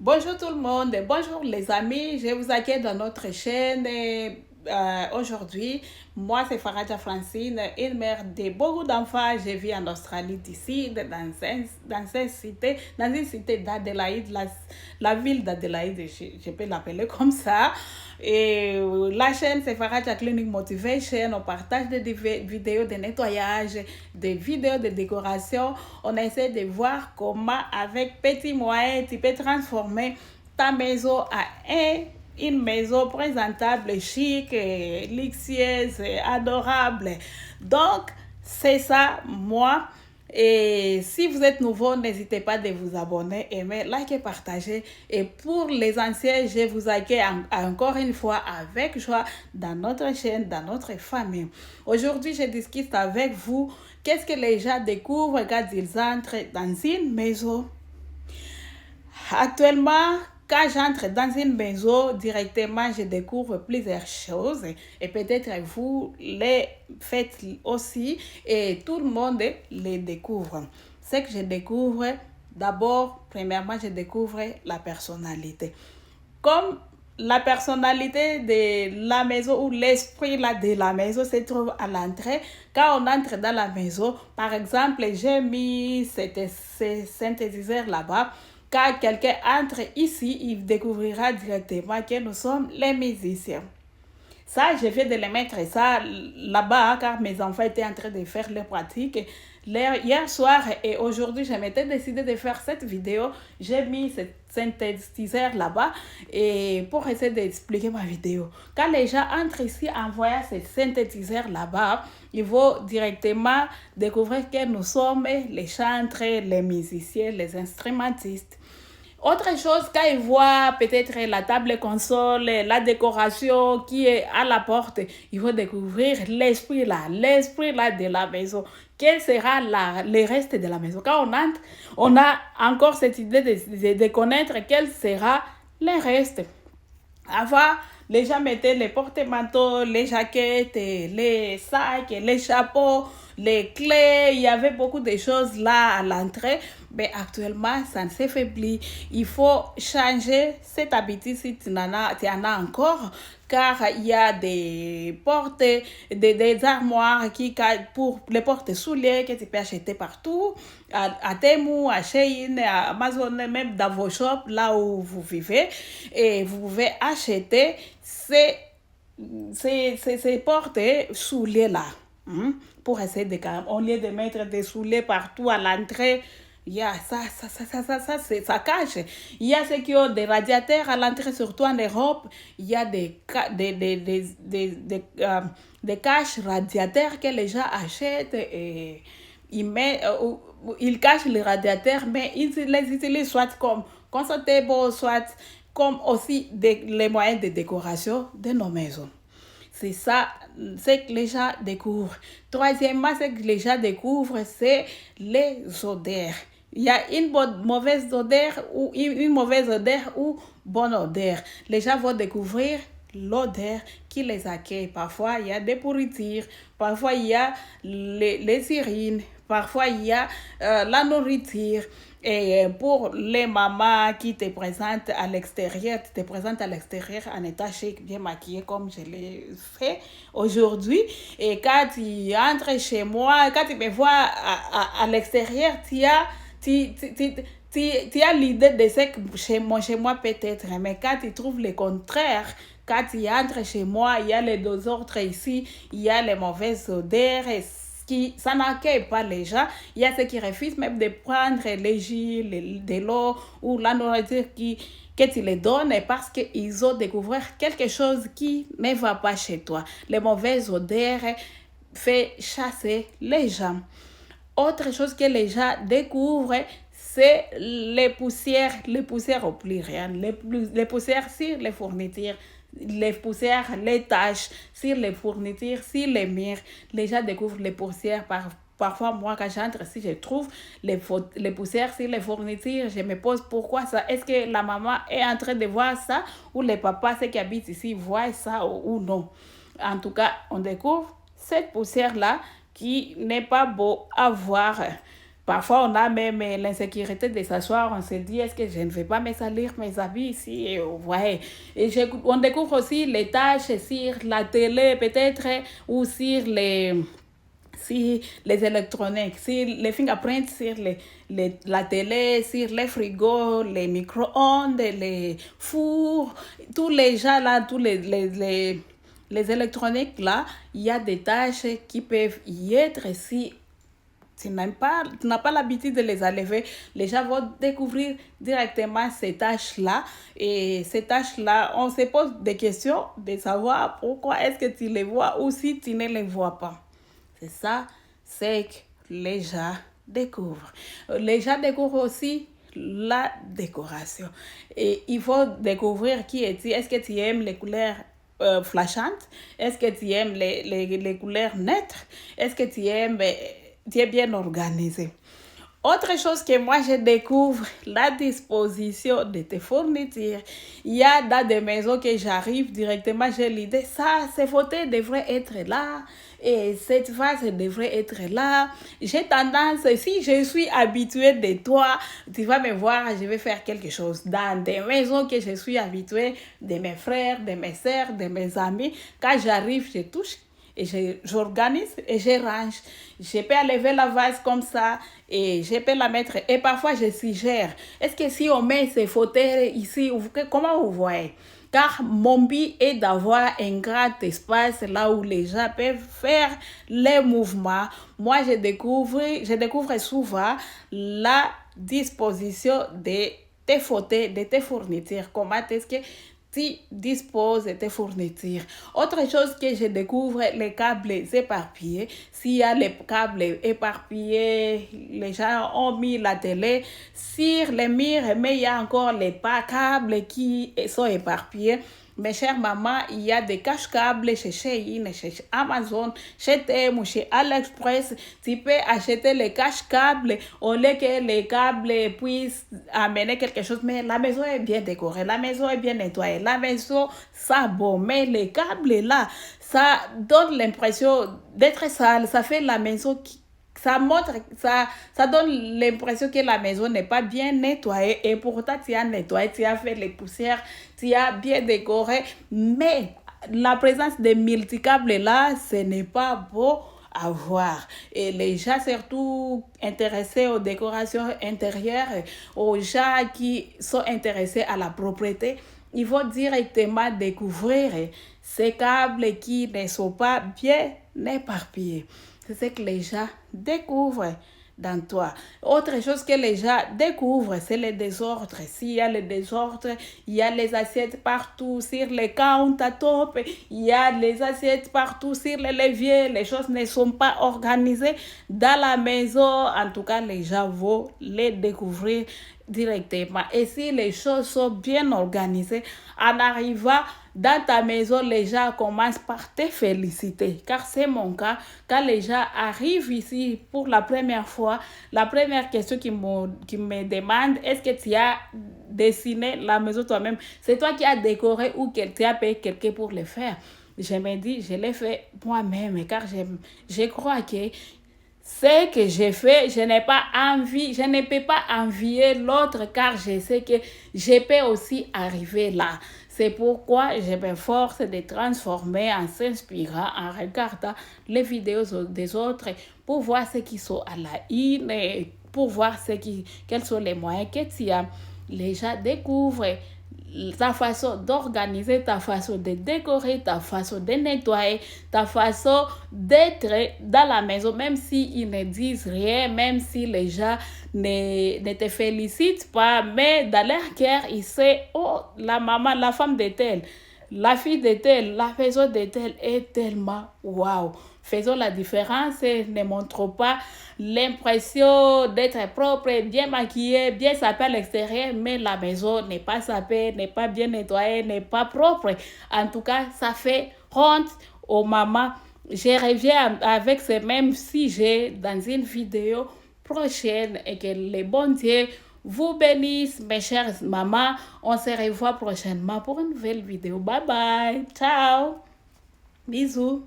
Bonjour tout le monde, bonjour les amis, je vous accueille dans notre chaîne. Aujourd'hui, moi c'est Faraja Francine, une mère de beaucoup d'enfants. Je vis en Australie d'ici, dans une cité d'Adélaïde, la ville d'Adélaïde, je peux l'appeler comme ça. Et la chaîne c'est Faraja Clinic Motivation. On partage des vidéos de nettoyage, des vidéos de décoration. On essaie de voir comment avec petits moyens tu peux transformer ta maison une maison présentable, chic, luxueuse, adorable. Donc, c'est ça, moi. Et si vous êtes nouveau, n'hésitez pas de vous abonner, aimer, liker, partager. Et pour les anciens, je vous accueille encore une fois avec joie dans notre chaîne, dans notre famille. Aujourd'hui, je discute avec vous qu'est-ce que les gens découvrent quand ils entrent dans une maison. Actuellement, quand j'entre dans une maison, directement, je découvre plusieurs choses et peut-être vous les faites aussi et tout le monde les découvre. Ce que je découvre, d'abord, premièrement, je découvre la personnalité. Comme la personnalité de la maison ou l'esprit là de la maison se trouve à l'entrée. Quand on entre dans la maison, par exemple, j'ai mis ce synthétiseur là-bas. Quand quelqu'un entre ici, il découvrira directement que nous sommes les musiciens. Ça, je viens de le mettre ça là-bas car mes enfants étaient en train de faire les pratiques. Hier soir et aujourd'hui, je m'étais décidé de faire cette vidéo. J'ai mis ce synthétiseur là-bas et pour essayer d'expliquer ma vidéo. Quand les gens entrent ici en voyant ce synthétiseur là-bas, ils vont directement découvrir que nous sommes les chantres, les musiciens, les instrumentistes. Autre chose, quand ils voient peut-être la table console, la décoration qui est à la porte, ils vont découvrir l'esprit là de la maison. Quel sera le reste de la maison? Quand on entre, on a encore cette idée de connaître quel sera le reste. Avant, les gens mettaient les porte-manteaux, les jaquettes, les sacs, les chapeaux, les clés. Il y avait beaucoup de choses là à l'entrée. Mais actuellement, ça ne s'affaiblit. Il faut changer cette habitude si tu en as encore. Car il y a des portes, des armoires pour les portes souliers que tu peux acheter partout. À Temu, à Shein, à Amazon, même dans vos shops, là où vous vivez. Et vous pouvez acheter ces portes souliers là. Pour essayer de au lieu de mettre des souliers partout à l'entrée, il y a ça cache. Il y a ceux qui ont des radiateurs à l'entrée, surtout en Europe. Il y a des caches radiateurs que les gens achètent et ils cachent les radiateurs, mais ils les utilisent soit comme constable, soit comme aussi les moyens de décoration de nos maisons. C'est ça, c'est que les gens découvrent. Troisièmement, ce que les gens découvrent, c'est les odeurs. Il y a une mauvaise odeur ou une mauvaise odeur ou bonne odeur. Les gens vont découvrir l'odeur qui les accueille. Parfois, il y a des pourritures. Parfois, il y a les urines. Parfois, il y a la nourriture. Et pour les mamans qui te présentent à l'extérieur, tu te présentes à l'extérieur en état chic, bien maquillée comme je l'ai fait aujourd'hui. Et quand tu entres chez moi, quand tu me vois à l'extérieur, tu as l'idée de ce que chez moi peut-être. Mais quand tu trouves le contraire, quand tu entres chez moi, il y a les désordres ici, il y a les mauvaises odeurs ça n'accueille pas les gens. Il y a ceux qui refusent même de prendre les jus, de l'eau ou la nourriture que tu les donnes parce qu'ils ont découvert quelque chose qui ne va pas chez toi. Les mauvaises odeurs font chasser les gens. Autre chose que les gens découvrent, c'est les poussières au pluriel, les poussières sur les fournitures, les poussières, les taches sur les fournitures, sur les murs. Les gens découvrent les poussières parfois, moi, quand j'entre, si je trouve les poussières sur les fournitures, je me pose pourquoi ça. Est-ce que la maman est en train de voir ça ou les papas, ceux qui habitent ici, voient ça ou non? En tout cas, on découvre cette poussière-là qui n'est pas beau à voir. Parfois, on a même l'insécurité de s'asseoir, on se dit, est-ce que je ne vais pas me salir mes habits ici? Et, ouais. Et on découvre aussi les tâches sur la télé, peut-être, ou sur si les électroniques, si les fingerprints sur la télé, sur les frigos, les micro-ondes, les fours, tous les gens là, tous les électroniques là, il y a des tâches qui peuvent y être si tu n'as pas l'habitude de les enlever, les gens vont découvrir directement ces tâches-là. Et ces tâches-là, on se pose des questions de savoir pourquoi est-ce que tu les vois ou si tu ne les vois pas. C'est ça, c'est que les gens découvrent. Les gens découvrent aussi la décoration. Et il faut découvrir qui es-tu. Est-ce que tu aimes les couleurs flashantes? Est-ce que tu aimes les couleurs neutres? Est-ce que tu es bien organisé? Autre chose que moi je découvre, la disposition de tes fournitures. Il y a dans des maisons que j'arrive directement, j'ai l'idée, ça, ces fauteuils devraient être là, et cette vase devrait être là. J'ai tendance, si je suis habituée de toi, tu vas me voir, je vais faire quelque chose. Dans des maisons que je suis habituée, de mes frères, de mes sœurs, de mes amis, quand j'arrive, je touche et j'organise et je range. Je peux enlever la vase comme ça et je peux la mettre. Et parfois, je suggère, est-ce que si on met ces fauteuils ici, comment vous voyez? Car mon but est d'avoir un grand espace là où les gens peuvent faire les mouvements. Moi, je découvre souvent la disposition de tes fauteuils, de tes fournitures. Comment est-ce que tu disposes de tes fournitures. Autre chose que je découvre, les câbles éparpillés. S'il y a les câbles éparpillés, les gens ont mis la télé sur les murs, mais il y a encore les câbles qui sont éparpillés. Mes chères mamans, il y a des cache-câbles chez Shein, chez Amazon, chez Temu, chez AliExpress. Tu peux acheter les cache-câbles au lieu que les câbles puissent amener quelque chose. Mais la maison est bien décorée, la maison est bien nettoyée, la maison ça bon. Mais les câbles là, ça donne l'impression d'être sale. Ça fait la maison ça donne l'impression que la maison n'est pas bien nettoyée et pourtant tu as nettoyé, tu as fait les poussières, tu as bien décoré, mais la présence des multicâbles là, ce n'est pas beau à voir. Et les gens surtout intéressés aux décorations intérieures, aux gens qui sont intéressés à la propreté, ils vont directement découvrir ces câbles qui ne sont pas bien éparpillés. C'est ce que les gens découvrent dans toi. Autre chose que les gens découvrent, c'est le désordre. S'il y a le désordre, il y a les assiettes partout sur les countertops, il y a les assiettes partout sur les leviers, les choses ne sont pas organisées dans la maison. En tout cas, les gens vont les découvrir directement. Et si les choses sont bien organisées, en arrivant dans ta maison, les gens commencent par te féliciter. Car c'est mon cas. Quand les gens arrivent ici pour la première fois, la première question qu'ils me demandent, est-ce que tu as dessiné la maison toi-même? C'est toi qui as décoré ou que tu as payé quelqu'un pour le faire? Je me dis, je l'ai fait moi-même car je crois que ce que j'ai fait, je ne peux pas envier l'autre car je sais que je peux aussi arriver là. C'est pourquoi je m'efforce de transformer en s'inspirant, en regardant les vidéos des autres pour voir ce qui sont à la une et pour voir quels sont les moyens que tu as. Les gens découvrent ta façon d'organiser, ta façon de décorer, ta façon de nettoyer, ta façon d'être dans la maison, même s'ils ne disent rien, même si les gens ne te félicitent pas, mais dans leur cœur, ils savent, oh, la maman, la femme de tel, la fille de tel, la maison de tel est tellement waouh. Faisons la différence et ne montrons pas l'impression d'être propre, bien maquillé, bien sapé à l'extérieur, mais la maison n'est pas sapée, n'est pas bien nettoyée, n'est pas propre. En tout cas, ça fait honte aux mamans. Je reviens avec ce même sujet dans une vidéo prochaine et que les bons dieux vous bénissent, mes chères mamans. On se revoit prochainement pour une nouvelle vidéo. Bye bye. Ciao. Bisous.